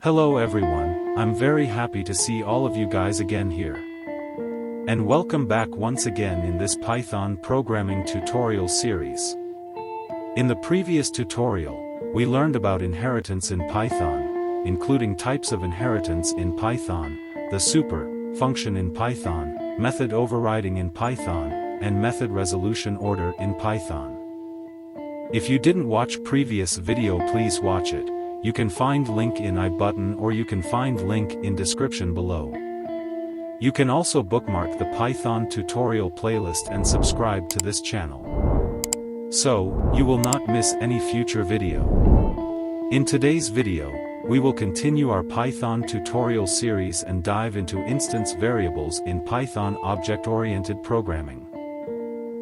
Hello everyone, I'm very happy to see all of you guys again here. And welcome back once again in this Python programming tutorial series. In the previous tutorial, we learned about inheritance in Python, including types of inheritance in Python, the super function in Python, method overriding in Python, and method resolution order in Python. If you didn't watch previous video, please watch it. You can find link in I button or you can find link in description below. You can also bookmark the Python tutorial playlist and subscribe to this channel, so you will not miss any future video. In today's video, we will continue our Python tutorial series and dive into instance variables in Python object-oriented programming.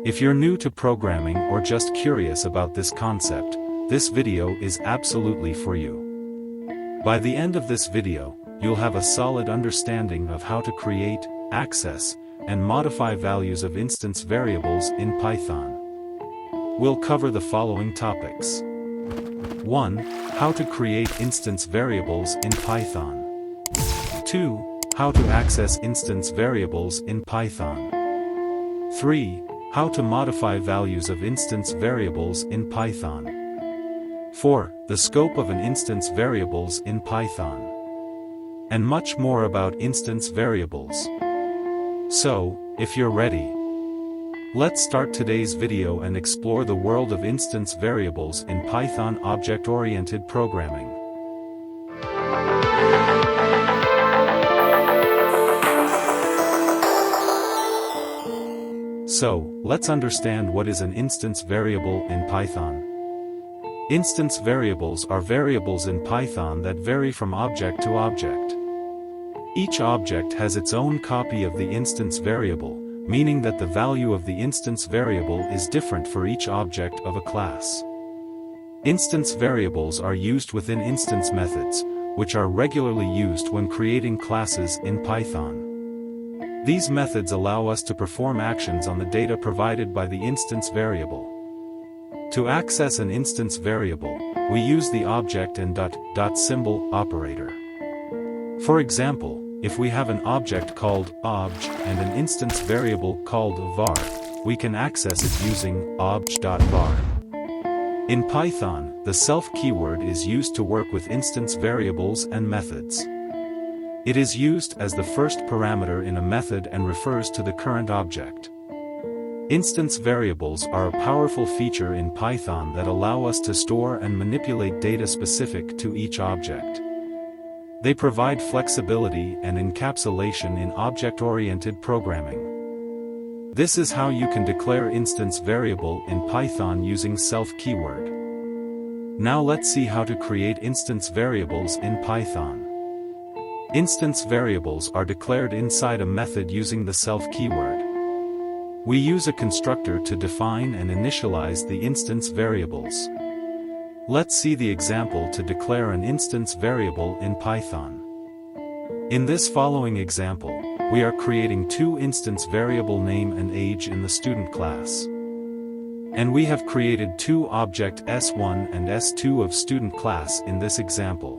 If you're new to programming or just curious about this concept, this video is absolutely for you. By the end of this video, you'll have a solid understanding of how to create, access, and modify values of instance variables in Python. We'll cover the following topics. 1. How to create instance variables in Python. 2. How to access instance variables in Python. 3. How to modify values of instance variables in Python. 4. The scope of an instance variables in Python. And much more about instance variables. So, if you're ready, let's start today's video and explore the world of instance variables in Python object-oriented programming. So, let's understand what is an instance variable in Python. Instance variables are variables in Python that vary from object to object. Each object has its own copy of the instance variable, meaning that the value of the instance variable is different for each object of a class. Instance variables are used within instance methods, which are regularly used when creating classes in Python. These methods allow us to perform actions on the data provided by the instance variable. To access an instance variable, we use the object and dot symbol operator. For example, if we have an object called obj and an instance variable called var, we can access it using obj.var. In Python, the self keyword is used to work with instance variables and methods. It is used as the first parameter in a method and refers to the current object. Instance variables are a powerful feature in Python that allow us to store and manipulate data specific to each object. They provide flexibility and encapsulation in object-oriented programming. This is how you can declare instance variable in Python using self keyword. Now let's see how to create instance variables in Python. Instance variables are declared inside a method using the self keyword. We use a constructor to define and initialize the instance variables. Let's see the example to declare an instance variable in Python. In this following example, we are creating two instance variable name and age in the student class. And we have created two object S1 and S2 of student class in this example.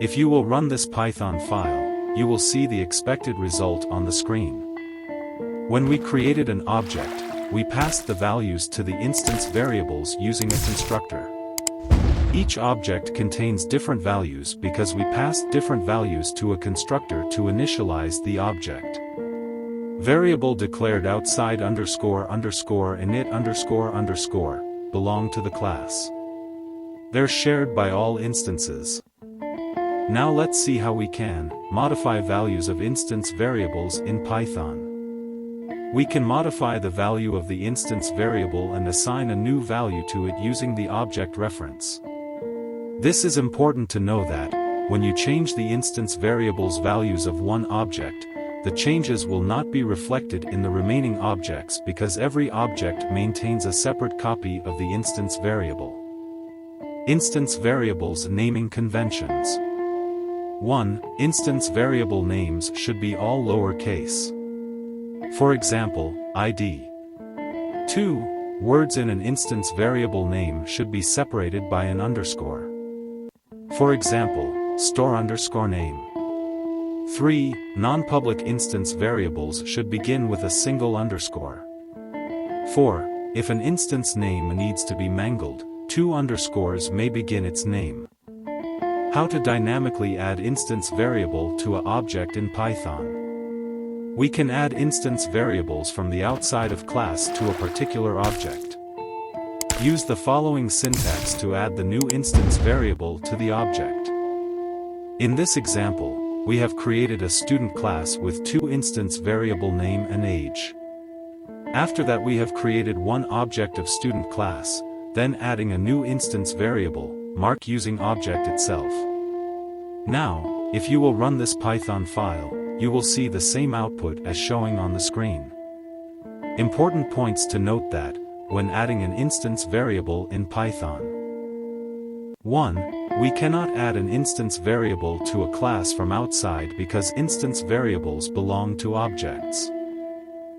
If you will run this Python file, you will see the expected result on the screen. When we created an object, we passed the values to the instance variables using a constructor. Each object contains different values because we passed different values to a constructor to initialize the object. Variable declared outside underscore init underscore belong to the class. They're shared by all instances. Now let's see how we can modify values of instance variables in Python. We can modify the value of the instance variable and assign a new value to it using the object reference. This is important to know that, when you change the instance variable's values of one object, the changes will not be reflected in the remaining objects because every object maintains a separate copy of the instance variable. Instance variables naming conventions. 1. Instance variable names should be all lowercase. For example, ID. 2. Words in an instance variable name should be separated by an underscore. For example, store_name. 3. Non-public instance variables should begin with a single underscore. 4. If an instance name needs to be mangled, 2 underscores may begin its name. How to dynamically add instance variable to an object in Python. We can add instance variables from the outside of class to a particular object. Use the following syntax to add the new instance variable to the object. In this example, we have created a student class with 2 instance variable name and age. After that we have created one object of student class, then adding a new instance variable, mark using object itself. Now, if you will run this Python file, you will see the same output as showing on the screen. Important points to note that, when adding an instance variable in Python. 1. We cannot add an instance variable to a class from outside because instance variables belong to objects.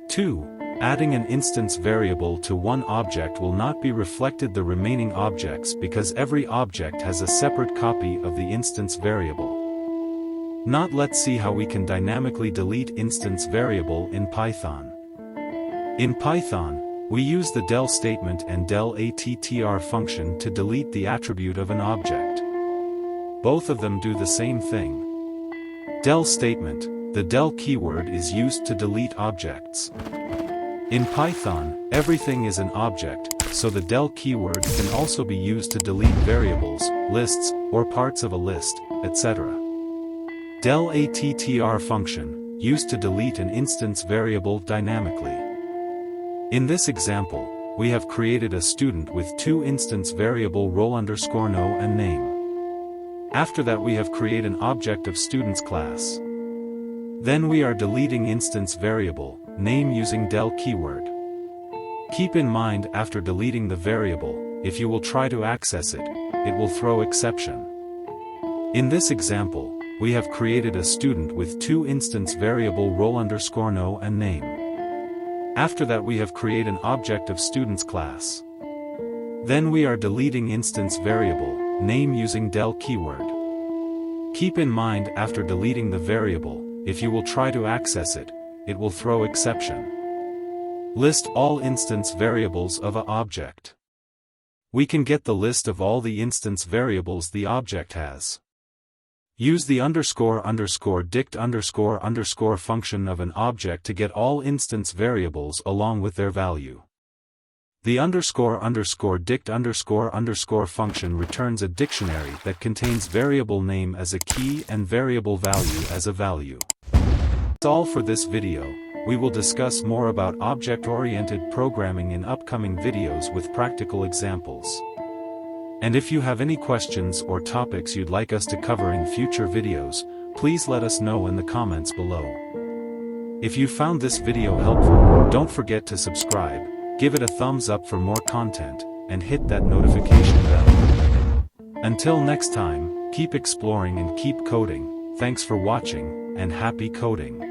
2. Adding an instance variable to one object will not be reflected the remaining objects because every object has a separate copy of the instance variable. Let's see how we can dynamically delete instance variable in Python. In Python, we use the del statement and del attr function to delete the attribute of an object. Both of them do the same thing. Del statement, the del keyword is used to delete objects. In Python, everything is an object, so the del keyword can also be used to delete variables, lists, or parts of a list, etc. Del attr function, used to delete an instance variable dynamically. In this example, we have created a student with 2 instance variable roll_no and name. After that we have created an object of students class. Then we are deleting instance variable, name using del keyword. Keep in mind after deleting the variable, if you will try to access it, it will throw exception. In this example, we have created a student with 2 instance variable roll_no and name. After that we have created an object of students class. Then we are deleting instance variable, name using del keyword. Keep in mind after deleting the variable, if you will try to access it, it will throw exception. List all instance variables of a object. We can get the list of all the instance variables the object has. Use the __dict__ function of an object to get all instance variables along with their value. The __dict__ function returns a dictionary that contains variable name as a key and variable value as a value. That's all for this video. We will discuss more about object-oriented programming in upcoming videos with practical examples. And if you have any questions or topics you'd like us to cover in future videos, please let us know in the comments below. If you found this video helpful, don't forget to subscribe, give it a thumbs up for more content, and hit that notification bell. Until next time, keep exploring and keep coding. Thanks for watching, and happy coding.